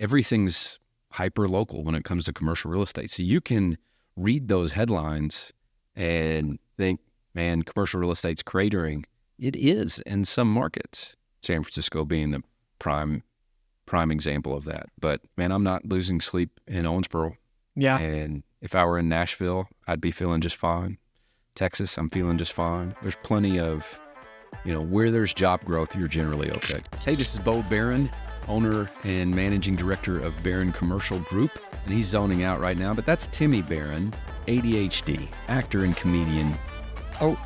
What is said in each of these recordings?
everything's hyper local when it comes to commercial real estate. So you can read those headlines and think, man, commercial real estate's cratering. It is in some markets, San Francisco being the prime example of that. But man, I'm not losing sleep in Owensboro. Yeah. And if I were in Nashville, I'd be feeling just fine. Texas, I'm feeling just fine. There's plenty of, where there's job growth, you're generally okay. Hey, this is Bo Barron, owner and managing director of Barron Commercial Group. And he's zoning out right now, but that's Timmy Barron, ADHD, actor and comedian. Oh,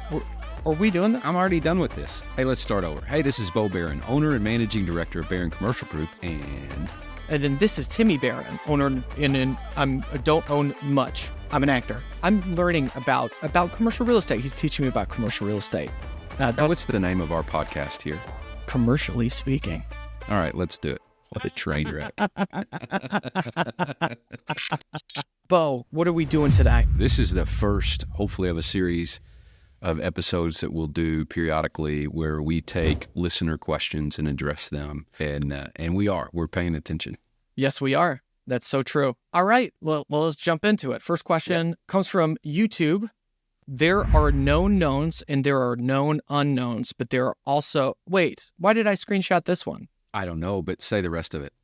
are we doing that? I'm already done with this. Hey, let's start over. Hey, this is Bo Barron, owner and managing director of Barron Commercial Group, and then this is Timmy Barron, owner, and I don't own much. I'm an actor. I'm learning about commercial real estate. He's teaching me about commercial real estate. What's the name of our podcast here? Commercially Speaking. All right, let's do it. What a train wreck. Bo, what are we doing today? This is the first, hopefully, of a series of episodes that we'll do periodically where we take listener questions and address them. And we're paying attention. Yes, we are. That's so true. All right. Well, let's jump into it. First question comes from YouTube. There are known knowns and there are known unknowns, but there are also... Wait, why did I screenshot this one? I don't know, but say the rest of it.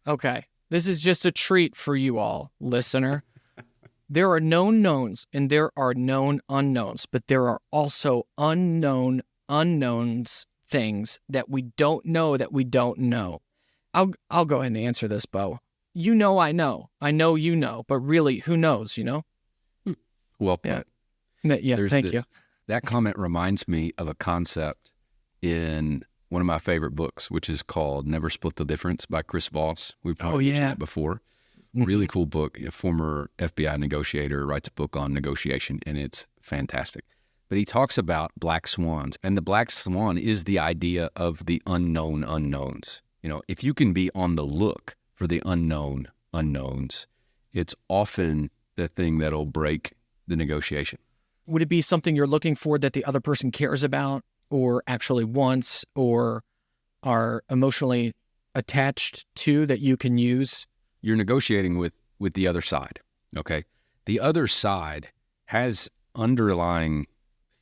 Okay. This is just a treat for you all, listener. There are known knowns and there are known unknowns, but there are also unknown unknowns, things that we don't know that we don't know. I'll go ahead and answer this, Bo. I know you know, but really, who knows, Well put. Yeah, thank you. That comment reminds me of a concept in one of my favorite books, which is called Never Split the Difference by Chris Voss. We've probably mentioned that before. Really cool book. A former FBI negotiator writes a book on negotiation, and it's fantastic. But he talks about black swans, and the black swan is the idea of the unknown unknowns. If you can be on the look for the unknown unknowns, it's often the thing that'll break the negotiation. Would it be something you're looking for that the other person cares about or actually wants or are emotionally attached to that you can use? You're negotiating with the other side, okay? The other side has underlying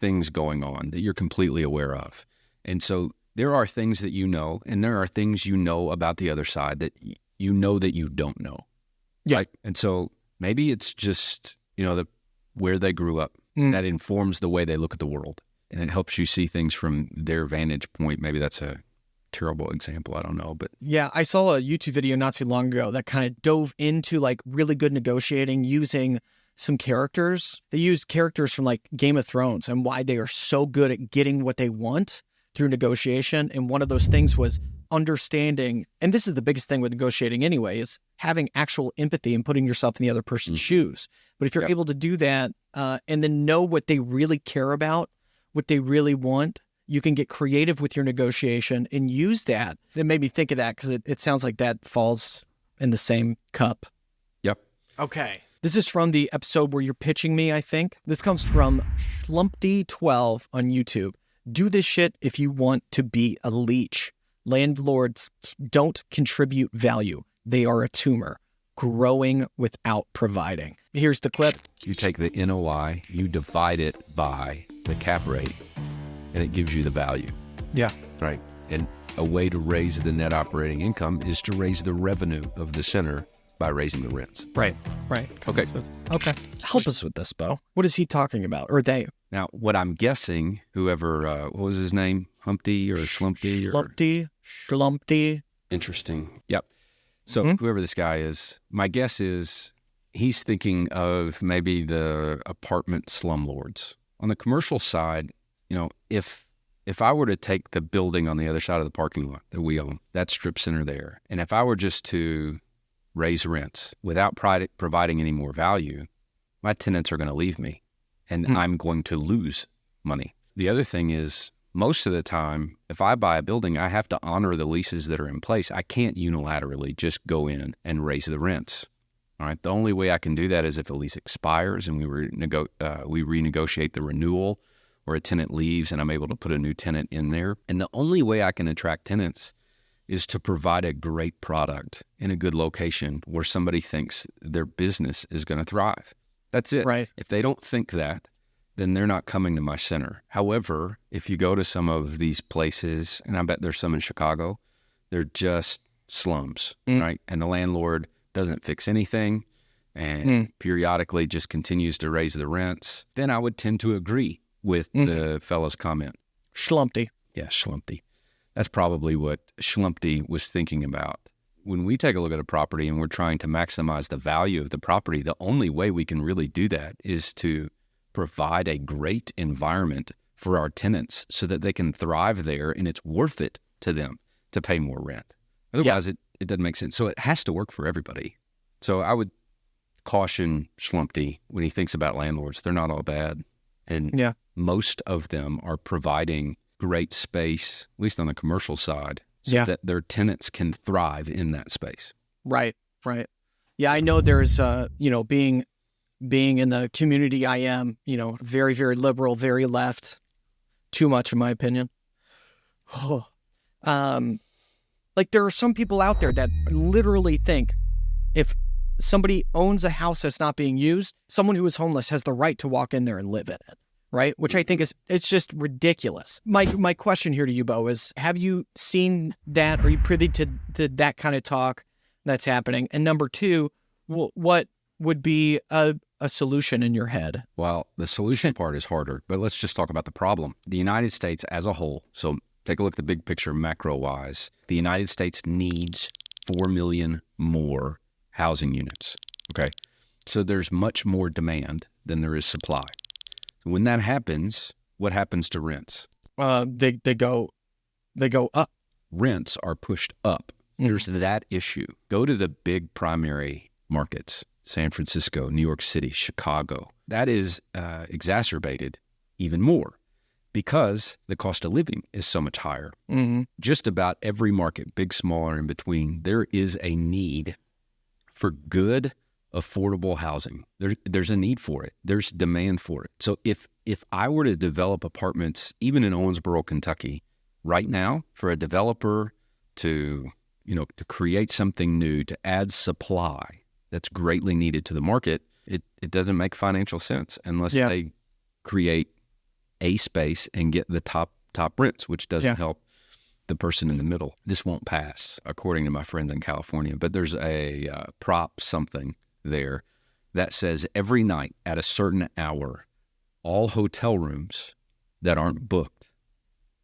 things going on that you're completely aware of. And so there are things that you know, and there are things you know about the other side that you know that you don't know. Yeah. Right? And so maybe it's just, where they grew up. That informs the way they look at the world. And it helps you see things from their vantage point. Maybe that's a terrible example. I don't know. But yeah, I saw a YouTube video not too long ago that kind of dove into really good negotiating using some characters. They used characters from Game of Thrones and why they are so good at getting what they want through negotiation. And one of those things was understanding, and this is the biggest thing with negotiating anyway, is having actual empathy and putting yourself in the other person's shoes. But if you're able to do that and then know what they really care about, what they really want, you can get creative with your negotiation and use that. It made me think of that because it sounds like that falls in the same cup. Yep. Okay. This is from the episode where you're pitching me, I think. This comes from Schlumpty12 on YouTube. Do this shit if you want to be a leech. Landlords don't contribute value. They are a tumor, growing without providing. Here's the clip. You take the NOI, you divide it by the cap rate, and it gives you the value. Yeah. Right. And a way to raise the net operating income is to raise the revenue of the center by raising the rents. Right. Okay. Help us with this, Bo. What is he talking about? Or they? Now, what I'm guessing, whoever, what was his name? Humpty or Schlumpty? Schlumpty. Interesting. Yep. So whoever this guy is, my guess is he's thinking of maybe the apartment slumlords. On the commercial side, if I were to take the building on the other side of the parking lot that we own, that strip center there, and if I were just to raise rents without providing any more value, my tenants are going to leave me, and I'm going to lose money. The other thing is, most of the time, if I buy a building, I have to honor the leases that are in place. I can't unilaterally just go in and raise the rents. All right. The only way I can do that is if the lease expires and we renegotiate the renewal, or a tenant leaves and I'm able to put a new tenant in there. And the only way I can attract tenants is to provide a great product in a good location where somebody thinks their business is going to thrive. That's it. Right. If they don't think that, then they're not coming to my center. However, if you go to some of these places, and I bet there's some in Chicago, they're just slums, right? And the landlord doesn't fix anything and periodically just continues to raise the rents, then I would tend to agree with the fellow's comment. Schlumpty. Yeah, schlumpty. That's probably what Schlumpty was thinking about. When we take a look at a property and we're trying to maximize the value of the property, the only way we can really do that is to provide a great environment for our tenants so that they can thrive there and it's worth it to them to pay more rent. Otherwise, it doesn't make sense. So it has to work for everybody. So I would caution Schlumpty when he thinks about landlords. They're not all bad. And most of them are providing great space, at least on the commercial side, so that their tenants can thrive in that space. Right. Yeah, I know there's, being in the community I am, very, very liberal, very left, too much in my opinion. Like there are some people out there that literally think if somebody owns a house that's not being used, someone who is homeless has the right to walk in there and live in it, right? Which I think it's just ridiculous. My question here to you, Bo, is have you seen that? Are you privy to that kind of talk that's happening? And number two, what would be a solution in your head? Well, the solution part is harder, but let's just talk about the problem. The United States as a whole, so take a look at the big picture macro-wise, the United States needs 4 million more housing units, okay? So there's much more demand than there is supply. When that happens, what happens to rents? They go up. Rents are pushed up. There's that issue. Go to the big primary markets, San Francisco, New York City, Chicago. That is exacerbated even more because the cost of living is so much higher. Just about every market, big, small, or in between, there is a need for good, affordable housing. There's a need for it. There's demand for it. So if I were to develop apartments, even in Owensboro, Kentucky, right now, for a developer to create something new, to add supply that's greatly needed to the market, it doesn't make financial sense unless they create a space and get the top rents, which doesn't help the person in the middle. This won't pass, according to my friends in California, but there's a prop something there that says every night at a certain hour, all hotel rooms that aren't booked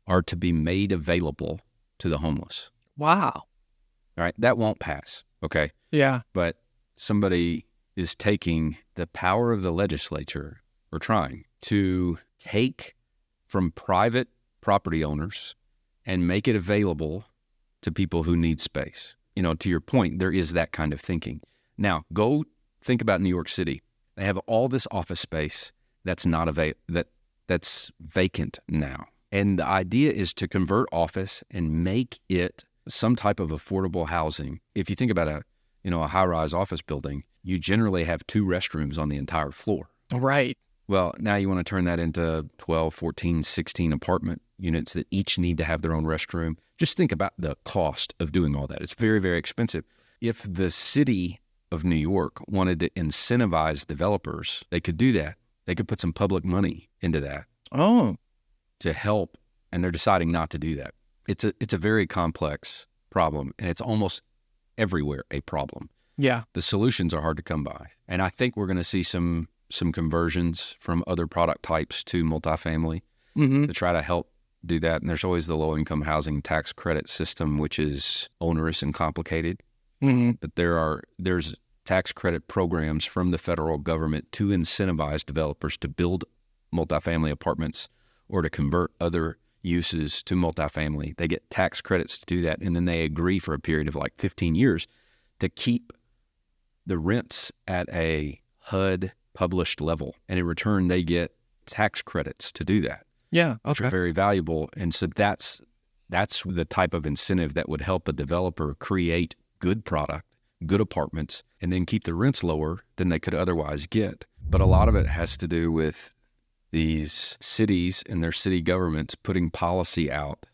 are to be made available to the homeless. Wow. All right, that won't pass, okay? Yeah. But somebody is taking the power of the legislature, or trying to take from private property owners and make it available to people who need space. To your point, there is that kind of thinking. Now, go think about New York City. They have all this office space that's not that's vacant now. And the idea is to convert office and make it some type of affordable housing. If you think about a high-rise office building, you generally have 2 restrooms on the entire floor. Right. Well, now you want to turn that into 12, 14, 16 apartment units that each need to have their own restroom. Just think about the cost of doing all that. It's very, very expensive. If the city of New York wanted to incentivize developers, they could do that. They could put some public money into that to help, and they're deciding not to do that. It's a very complex problem, and it's almost everywhere a problem. Yeah. The solutions are hard to come by. And I think we're going to see some conversions from other product types to multifamily to try to help do that. And there's always the low-income housing tax credit system, which is onerous and complicated. But there's tax credit programs from the federal government to incentivize developers to build multifamily apartments or to convert other uses to multifamily. They get tax credits to do that, and then they agree for a period of like 15 years to keep the rents at a HUD published level. And in return, they get tax credits to do that. Yeah, which are very valuable. And so that's the type of incentive that would help a developer create good product, good apartments, and then keep the rents lower than they could otherwise get. But a lot of it has to do with these cities and their city governments putting policy out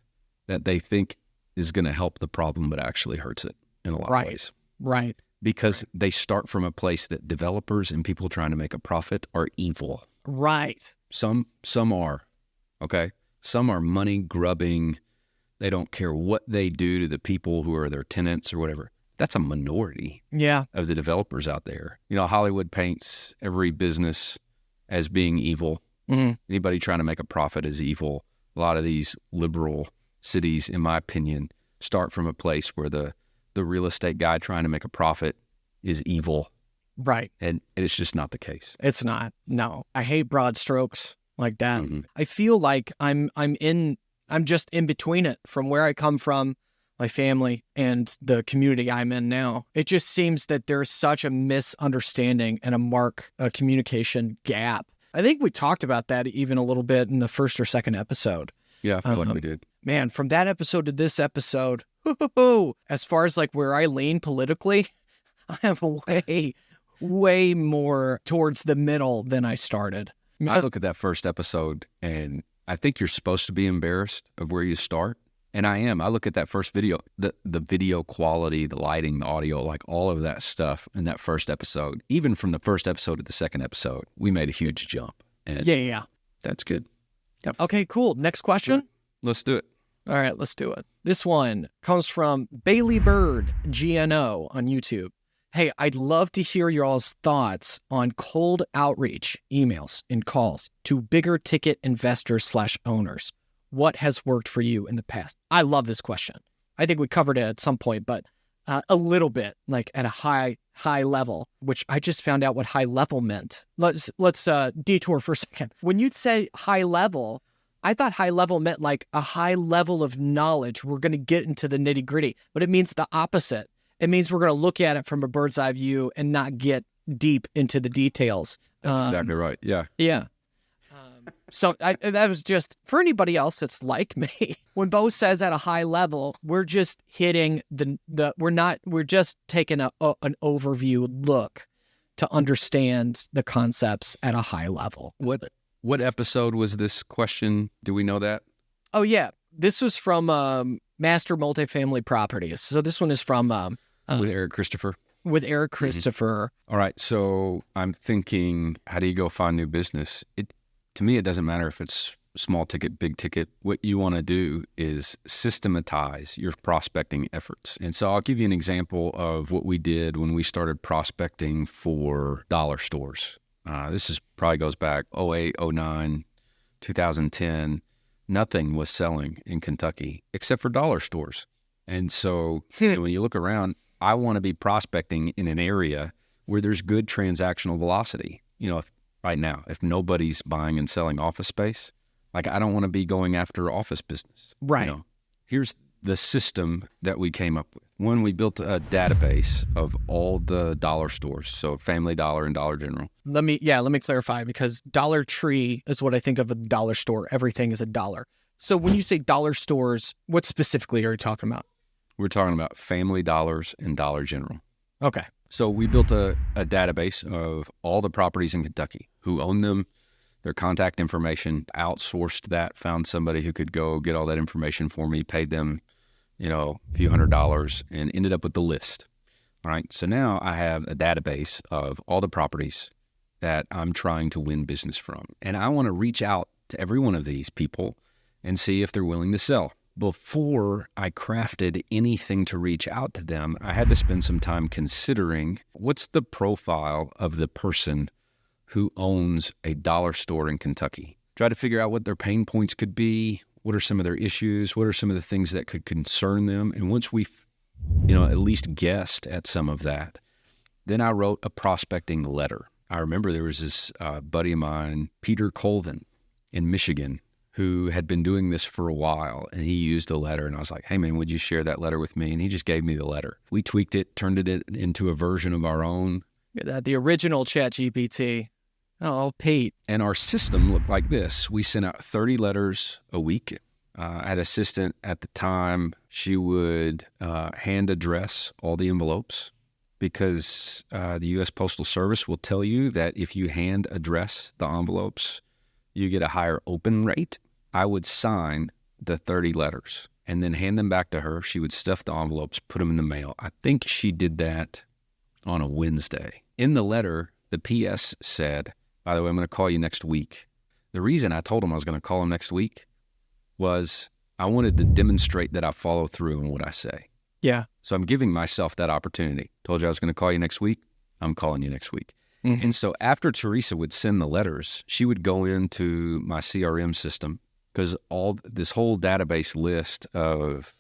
that they think is going to help the problem, but actually hurts it in a lot of ways. Right. Because they start from a place that developers and people trying to make a profit are evil. Right. Some are, okay? Some are money grubbing. They don't care what they do to the people who are their tenants or whatever. That's a minority of the developers out there. You know, Hollywood paints every business as being evil. Mm-hmm. Anybody trying to make a profit is evil. A lot of these liberal cities, in my opinion, start from a place where the real estate guy trying to make a profit is evil. Right. And it's just not the case. It's not. No. I hate broad strokes like that. Mm-hmm. I feel like I'm just in between it from where I come from, my family, and the community I'm in now. It just seems that there's such a misunderstanding and a communication gap. I think we talked about that even a little bit in the first or second episode. Yeah, I feel like we did. Man, from that episode to this episode, as far as like where I lean politically, I am way more towards the middle than I started. I look at that first episode and I think you're supposed to be embarrassed of where you start. And I am. I look at that first video, the video quality, the lighting, the audio, like all of that stuff in that first episode. Even from the first episode to the second episode, we made a huge jump. And yeah. That's good. Yep. Okay, cool. Next question. Let's do it. All right, let's do it. This one comes from Bailey Bird, GNO on YouTube. Hey, I'd love to hear y'all's thoughts on cold outreach, emails, and calls to bigger ticket investors / owners. What has worked for you in the past? I love this question. I think we covered it at some point, but a little bit, like at a high level, which I just found out what high level meant. Let's detour for a second. When you say high level, I thought high level meant like a high level of knowledge. We're going to get into the nitty gritty, but it means the opposite. It means we're going to look at it from a bird's eye view and not get deep into the details. That's exactly right. Yeah. Yeah. So that was just for anybody else that's like me. When Bo says at a high level, we're just hitting we're just taking an overview look to understand the concepts at a high level. What episode was this question? Do we know that? Oh yeah, this was from Master Multifamily Properties. So this one is from with Eric Christopher. With Eric Christopher. Mm-hmm. All right. So I'm thinking, how do you go find new business? To me, it doesn't matter if it's small ticket, big ticket. What you want to do is systematize your prospecting efforts. And so I'll give you an example of what we did when we started prospecting for dollar stores. This probably goes back 08, 09, 2010. Nothing was selling in Kentucky except for dollar stores. And so when you look around, I want to be prospecting in an area where there's good transactional velocity. You know, if nobody's buying and selling office space, like I don't want to be going after office business. Right. You know, here's the system that we came up with. One, we built a database of all the dollar stores, so Family Dollar and Dollar General. Let me clarify, because Dollar Tree is what I think of a dollar store. Everything is a dollar. So when you say dollar stores, what specifically are you talking about? We're talking about Family Dollars and Dollar General. Okay. So we built a database of all the properties in Kentucky, who own them, their contact information, outsourced that, found somebody who could go get all that information for me, paid them, a few $100s, and ended up with the list. All right. So now I have a database of all the properties that I'm trying to win business from. And I want to reach out to every one of these people and see if they're willing to sell. Before I crafted anything to reach out to them, I had to spend some time considering what's the profile of the person who owns a dollar store in Kentucky. Try to figure out what their pain points could be. What are some of their issues? What are some of the things that could concern them? And once we, at least guessed at some of that, then I wrote a prospecting letter. I remember there was this buddy of mine, Peter Colvin in Michigan, who had been doing this for a while, and he used a letter, and I was like, hey man, would you share that letter with me? And he just gave me the letter. We tweaked it, turned it into a version of our own. The original ChatGPT. Oh, Pete. And our system looked like this. We sent out 30 letters a week. I had an assistant at the time. She would hand address all the envelopes, because the U.S. Postal Service will tell you that if you hand address the envelopes, you get a higher open rate. I would sign the 30 letters and then hand them back to her. She would stuff the envelopes, put them in the mail. I think she did that on a Wednesday. In the letter, the PS said, by the way, I'm going to call you next week. The reason I told him I was going to call him next week was I wanted to demonstrate that I follow through on what I say. Yeah. So I'm giving myself that opportunity. Told you I was going to call you next week. I'm calling you next week. Mm-hmm. And so after Teresa would send the letters, she would go into my CRM system, because this whole database list of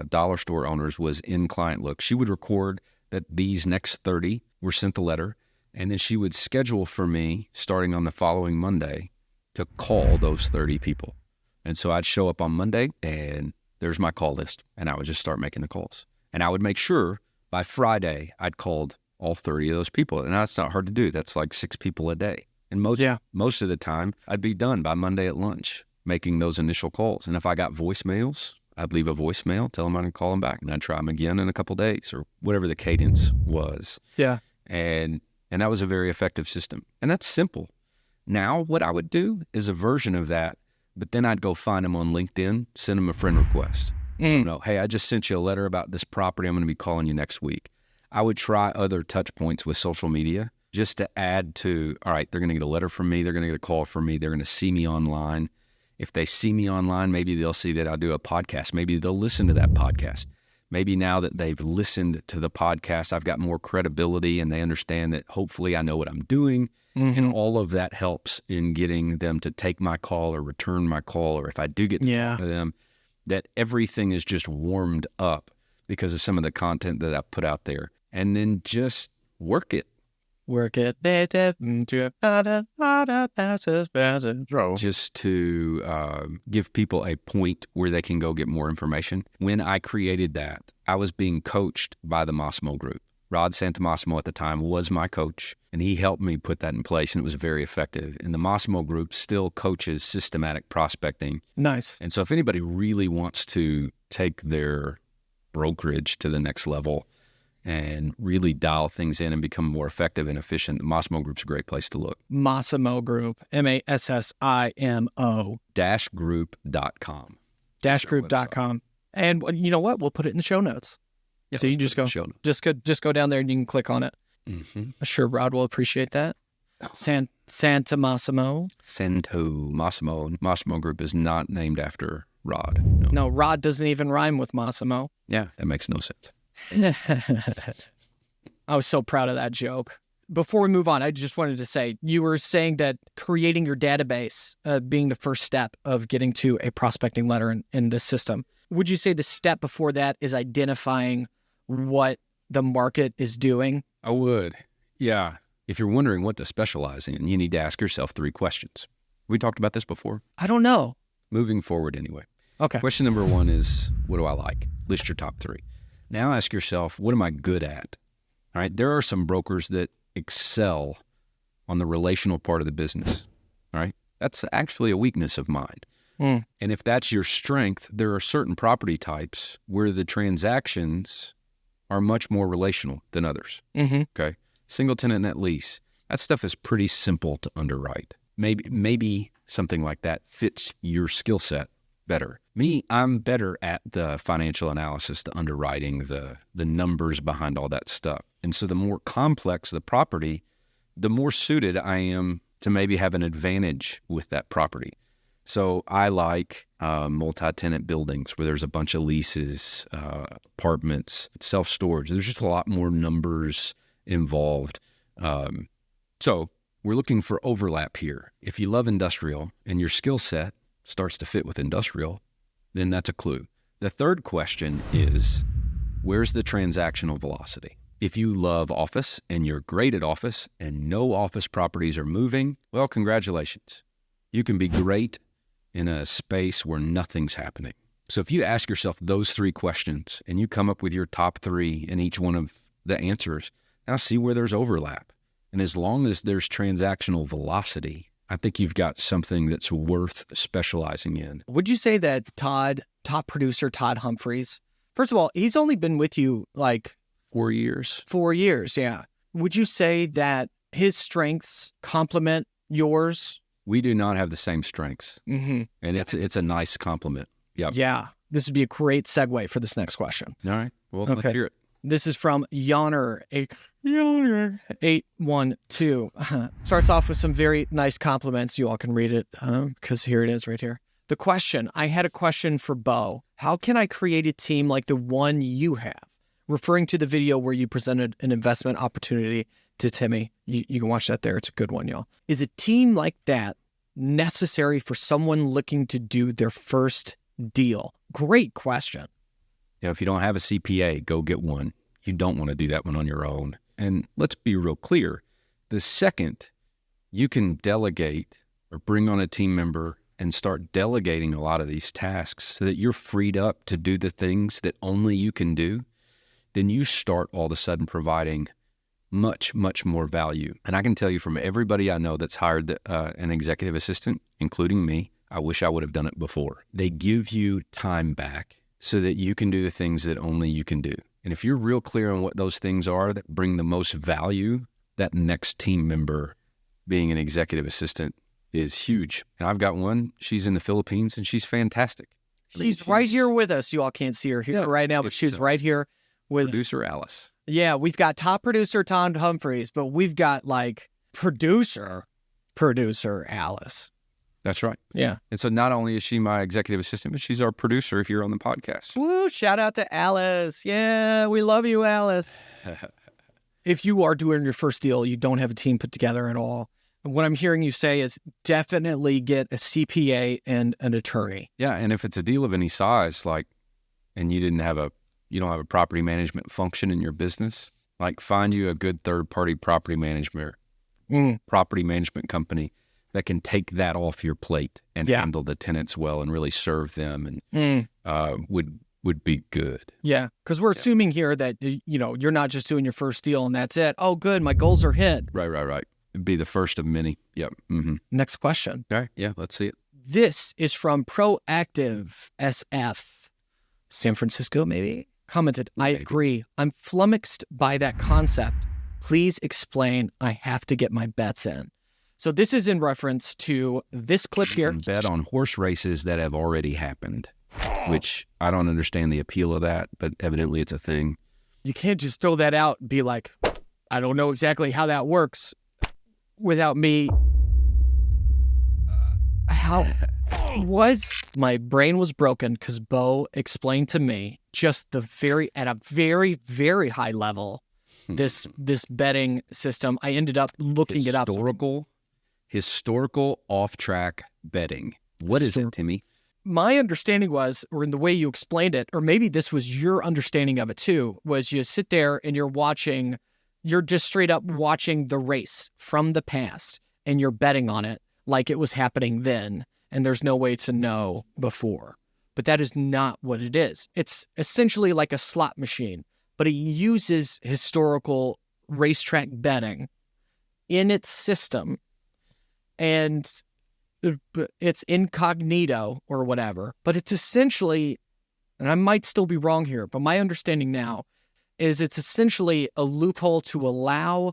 dollar store owners was in Client Look. She would record that these next 30 were sent the letter, and then she would schedule for me, starting on the following Monday, to call those 30 people. And so I'd show up on Monday, and there's my call list, and I would just start making the calls. And I would make sure by Friday I'd called all 30 of those people. And that's not hard to do. That's like 6 people a day. And most of the time, I'd be done by Monday at lunch making those initial calls. And if I got voicemails, I'd leave a voicemail, tell them I'm going to call them back, and I'd try them again in a couple of days, or whatever the cadence was. Yeah. And that was a very effective system. And that's simple. Now what I would do is a version of that, but then I'd go find them on LinkedIn, send them a friend request. Hey, I just sent you a letter about this property. I'm going to be calling you next week. I would try other touch points with social media just to add to, all right, they're going to get a letter from me. They're going to get a call from me. They're going to see me online. If they see me online, maybe they'll see that I do a podcast. Maybe they'll listen to that podcast. Maybe now that they've listened to the podcast, I've got more credibility and they understand that hopefully I know what I'm doing. Mm-hmm. And all of that helps in getting them to take my call or return my call. Or if I do get to talk to them, that everything is just warmed up because of some of the content that I put out there. And then just work it. Just to give people a point where they can go get more information. When I created that, I was being coached by the Massimo Group. Rod Santamassimo at the time was my coach, and he helped me put that in place, and it was very effective. And the Massimo Group still coaches systematic prospecting. Nice. And so if anybody really wants to take their brokerage to the next level and really dial things in and become more effective and efficient, the Massimo Group's a great place to look. Massimo Group, MASSIMO. Dashgroup.com. Dashgroup.com. And you know what? We'll put it in the show notes. Yeah, so you just go down there and you can click on it. Mm-hmm. I'm sure Rod will appreciate that. Santa Massimo. Santo Massimo. Massimo Group is not named after Rod. No, Rod doesn't even rhyme with Massimo. Yeah, that makes no sense. I was so proud of that joke. Before we move on, I just wanted to say, you were saying that creating your database being the first step of getting to a prospecting letter in this system. Would you say the step before that is identifying what the market is doing? I would. Yeah. If you're wondering what to specialize in, you need to ask yourself 3 questions. We talked about this before? I don't know. Moving forward anyway. Okay. Question number 1 is, what do I like? List your top 3. Now ask yourself, what am I good at? All right. There are some brokers that excel on the relational part of the business. All right. That's actually a weakness of mine. And if that's your strength, there are certain property types where the transactions are much more relational than others. Mm-hmm. Okay. Single tenant net lease. That stuff is pretty simple to underwrite. Maybe something like that fits your skill set better. Me, I'm better at the financial analysis, the underwriting, the numbers behind all that stuff. And so the more complex the property, the more suited I am to maybe have an advantage with that property. So I like multi-tenant buildings where there's a bunch of leases, apartments, self-storage. There's just a lot more numbers involved. So we're looking for overlap here. If you love industrial and your skill set starts to fit with industrial, then that's a clue. The third question is, where's the transactional velocity? If you love office and you're great at office and no office properties are moving, well, congratulations. You can be great in a space where nothing's happening. So if you ask yourself those 3 questions and you come up with your top 3 in each one of the answers, now see where there's overlap. And as long as there's transactional velocity, I think you've got something that's worth specializing in. Would you say that top producer Todd Humphreys, first of all, he's only been with you like 4 years. 4 years, yeah. Would you say that his strengths complement yours? We do not have the same strengths. Mm-hmm. And it's a nice compliment. Yep. Yeah. This would be a great segue for this next question. All right. Well, let's hear it. This is from Yawner812. Starts off with some very nice compliments. You all can read it because here it is right here. The question, I had a question for Bo. How can I create a team like the one you have? Referring to the video where you presented an investment opportunity to Timmy. You can watch that there. It's a good one, y'all. Is a team like that necessary for someone looking to do their first deal? Great question. If you don't have a CPA, go get one. You don't want to do that one on your own. And let's be real clear. The second you can delegate or bring on a team member and start delegating a lot of these tasks so that you're freed up to do the things that only you can do, then you start all of a sudden providing much, much more value. And I can tell you from everybody I know that's hired an executive assistant, including me, I wish I would have done it before. They give you time back so that you can do the things that only you can do. And if you're real clear on what those things are that bring the most value, that next team member being an executive assistant is huge. And I've got one. She's in the Philippines, and she's fantastic. She's right here with us. You all can't see her here right now, but she's right here with producer Alice. Yeah, we've got top producer Tom Humphreys, but we've got like producer Alice. That's right. Yeah. And so not only is she my executive assistant, but she's our producer here on the podcast. Woo, shout out to Alice. Yeah, we love you, Alice. If you are doing your first deal, you don't have a team put together at all. What I'm hearing you say is definitely get a CPA and an attorney. Yeah, and if it's a deal of any size, and you don't have a property management function in your business, find you a good third-party property management company that can take that off your plate and handle the tenants well and really serve them and would be good. Yeah, because we're assuming here that, you're not just doing your first deal and that's it. Oh, good, my goals are hit. Right. It'd be the first of many. Yep. Mm-hmm. Next question. All right. Yeah, let's see it. This is from Proactive SF, San Francisco, maybe? Commented, I agree. I'm flummoxed by that concept. Please explain. I have to get my bets in. So this is in reference to this clip here. Bet on horse races that have already happened, which I don't understand the appeal of that, but evidently it's a thing. You can't just throw that out and be like, I don't know exactly how that works without me. My brain was broken because Bo explained to me just at a very, very high level, this betting system. I ended up looking it up. Historical off-track betting. What is it, Timmy? My understanding was, or in the way you explained it, or maybe this was your understanding of it too, was you sit there and you're just straight up watching the race from the past and you're betting on it like it was happening then, and there's no way to know before. But that is not what it is. It's essentially like a slot machine, but it uses historical racetrack betting in its system, and it's incognito or whatever. But it's essentially, and I might still be wrong here, but my understanding now is it's essentially a loophole to allow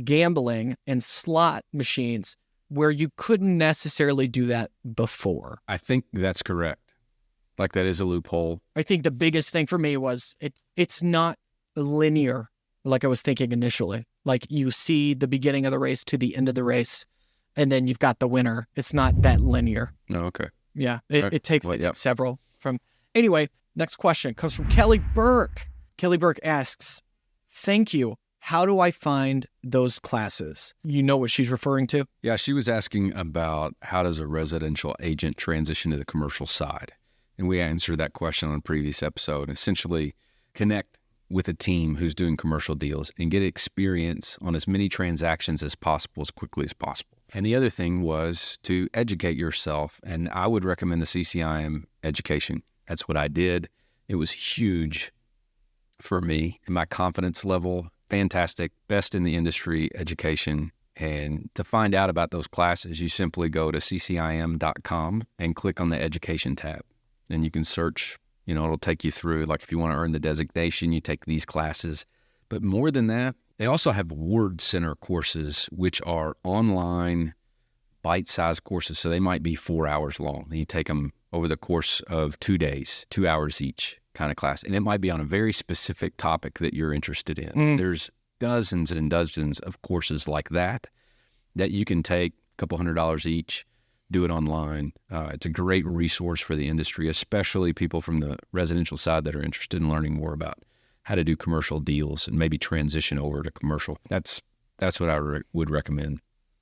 gambling and slot machines where you couldn't necessarily do that before. I think that's correct. That is a loophole. I think the biggest thing for me was it's not linear like I was thinking initially. You see the beginning of the race to the end of the race, and then you've got the winner. It's not that linear. No, okay. Yeah, it takes several from. Anyway, next question comes from Kelly Burke. Kelly Burke asks, thank you. How do I find those classes? You know what she's referring to? Yeah, she was asking about how does a residential agent transition to the commercial side? And we answered that question on a previous episode. Essentially, connect with a team who's doing commercial deals and get experience on as many transactions as possible, as quickly as possible. And the other thing was to educate yourself. And I would recommend the CCIM education. That's what I did. It was huge for me. My confidence level, fantastic, best in the industry education. And to find out about those classes, you simply go to CCIM.com and click on the education tab. And you can search, it'll take you through, if you want to earn the designation, you take these classes. But more than that, they also have Word Center courses, which are online bite-sized courses. So they might be 4 hours long. And you take them over the course of 2 days, 2 hours each kind of class. And it might be on a very specific topic that you're interested in. There's dozens and dozens of courses like that you can take, a couple $100 each, do it online. It's a great resource for the industry, especially people from the residential side that are interested in learning more about how to do commercial deals and maybe transition over to commercial. That's what I would recommend.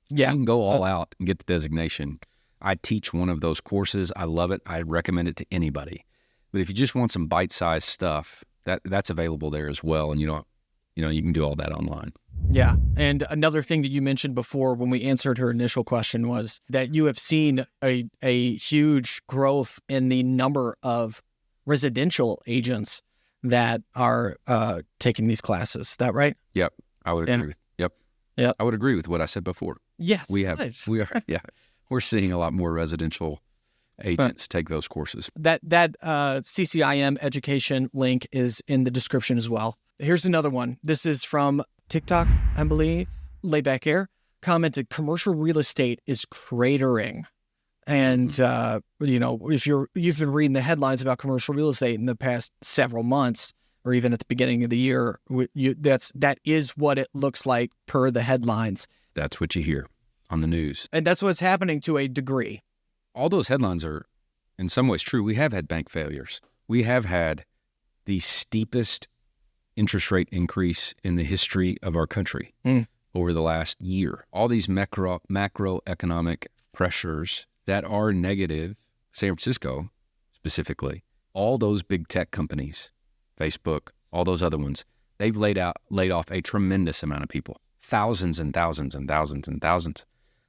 Yeah. You can go all out and get the designation. I teach one of those courses. I love it. I recommend it to anybody. But if you just want some bite-sized stuff, that's available there as well. And you can do all that online. Yeah. And another thing that you mentioned before when we answered her initial question was that you have seen a huge growth in the number of residential agents that are taking these classes. Is that right? Yep. I would agree with. Yep. I would agree with what I said before. Yes. We're seeing a lot more residential agents take those courses. That CCIM education link is in the description as well. Here's another one. This is from TikTok, I believe. Layback Air commented, commercial real estate is cratering. And, if you've been reading the headlines about commercial real estate in the past several months, or even at the beginning of the year, that is what it looks like per the headlines. That's what you hear on the news. And that's what's happening to a degree. All those headlines are in some ways true. We have had bank failures. We have had the steepest interest rate increase in the history of our country over the last year. All these macroeconomic pressures that are negative, San Francisco specifically, all those big tech companies, Facebook, all those other ones, they've laid off a tremendous amount of people. Thousands and thousands and thousands and thousands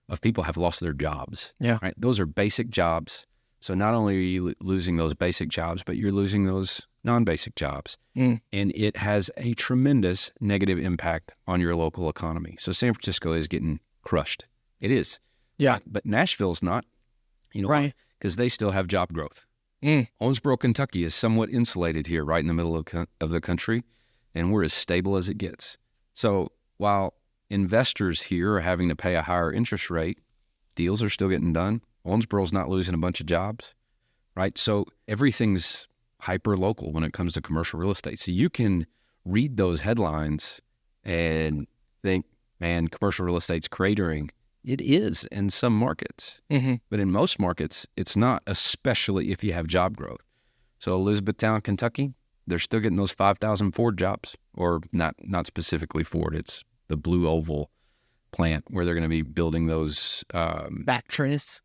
of people have lost their jobs. Yeah. Right? Those are basic jobs. So not only are you losing those basic jobs, but you're losing those non-basic jobs. And it has a tremendous negative impact on your local economy. So San Francisco is getting crushed. It is. Yeah. But Nashville's not, right? Because they still have job growth. Owensboro, Kentucky is somewhat insulated here, right in the middle of the country, and we're as stable as it gets. So while investors here are having to pay a higher interest rate, deals are still getting done. Owensboro's not losing a bunch of jobs, right? So everything's hyper-local when it comes to commercial real estate. So you can read those headlines and think, man, commercial real estate's cratering. It is in some markets, but in most markets, it's not, especially if you have job growth. So Elizabethtown, Kentucky, they're still getting those 5,000 Ford jobs, or not specifically Ford. It's the Blue Oval plant where they're going to be building those batteries,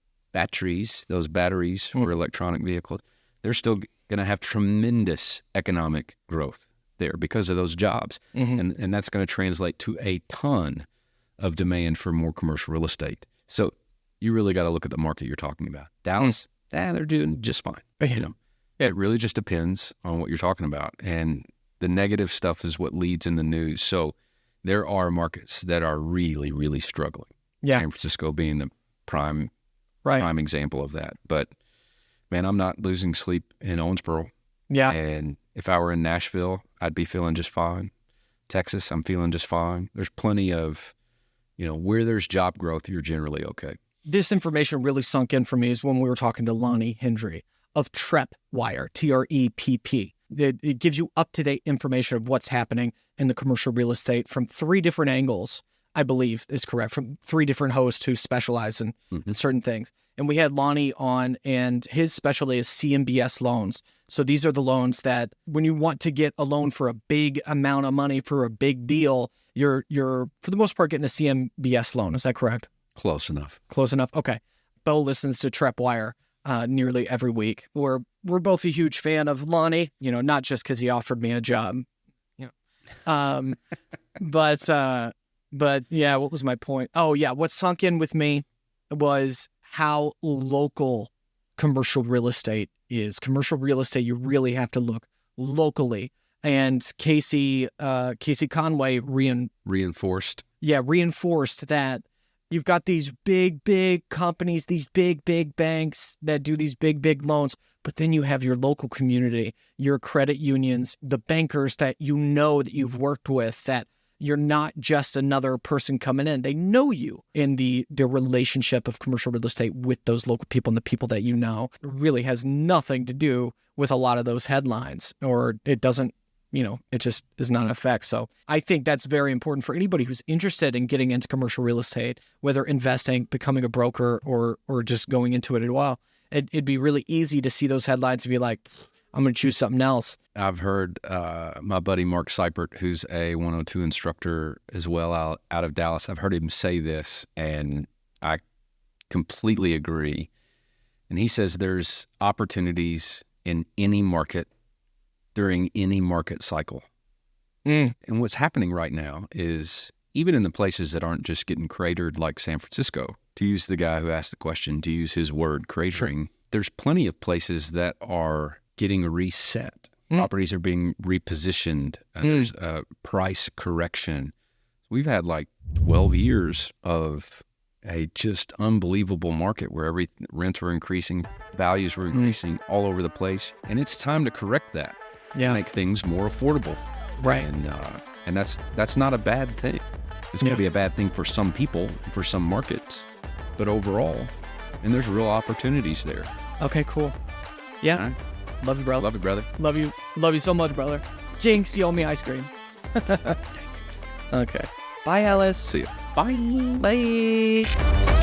those batteries for electronic vehicles. They're still going to have tremendous economic growth there because of those jobs, and that's going to translate to a ton of demand for more commercial real estate. So you really got to look at the market you're talking about. Dallas, they're doing just fine. It really just depends on what you're talking about. And the negative stuff is what leads in the news. So there are markets that are really, really struggling. Yeah. San Francisco being the prime example of that. But man, I'm not losing sleep in Owensboro. Yeah. And if I were in Nashville, I'd be feeling just fine. Texas, I'm feeling just fine. There's plenty of, where there's job growth, you're generally okay. This information really sunk in for me is when we were talking to Lonnie Hendry of Trepwire, TREPP. It gives you up-to-date information of what's happening in the commercial real estate from 3 different angles, I believe is correct, from 3 different hosts who specialize in certain things. And we had Lonnie on, and his specialty is CMBS loans. So these are the loans that when you want to get a loan for a big amount of money for a big deal, you're for the most part getting a CMBS loan. Is that correct? Close enough. Okay. Bo listens to Trepwire nearly every week. We're both a huge fan of Lonnie, not just because he offered me a job. But yeah, what was my point? Oh yeah, what sunk in with me was how local commercial real estate is. Commercial real estate, you really have to look locally. And Casey Conway reinforced that you've got these big companies, these big banks that do these big loans, but then you have your local community, your credit unions, the bankers that that you've worked with, that You're not just another person coming in. They know you. And the relationship of commercial real estate with those local people and the people that you know really has nothing to do with a lot of those headlines, or it doesn't, it just is not an effect. So I think that's very important for anybody who's interested in getting into commercial real estate, whether investing, becoming a broker, or just going into it at all. It'd be really easy to see those headlines and be like, I'm going to choose something else. I've heard my buddy Mark Seipert, who's a 102 instructor as well out of Dallas, I've heard him say this, and I completely agree. And he says there's opportunities in any market during any market cycle. And what's happening right now is, even in the places that aren't just getting cratered like San Francisco, to use the guy who asked the question, to use his word, cratering, there's plenty of places that are getting reset. Properties are being repositioned. There's a price correction. We've had like 12 years of a just unbelievable market where rents were increasing, values were increasing all over the place. And it's time to correct that. Make things more affordable. Right. And that's not a bad thing. It's going to be a bad thing for some people, for some markets, but overall, and there's real opportunities there. Okay, cool. Yeah. Right. Love you, bro. Love you, brother. Love you. Love you so much, brother. Jinx, you owe me ice cream. Okay. Bye, Alice. See ya. Bye. Bye.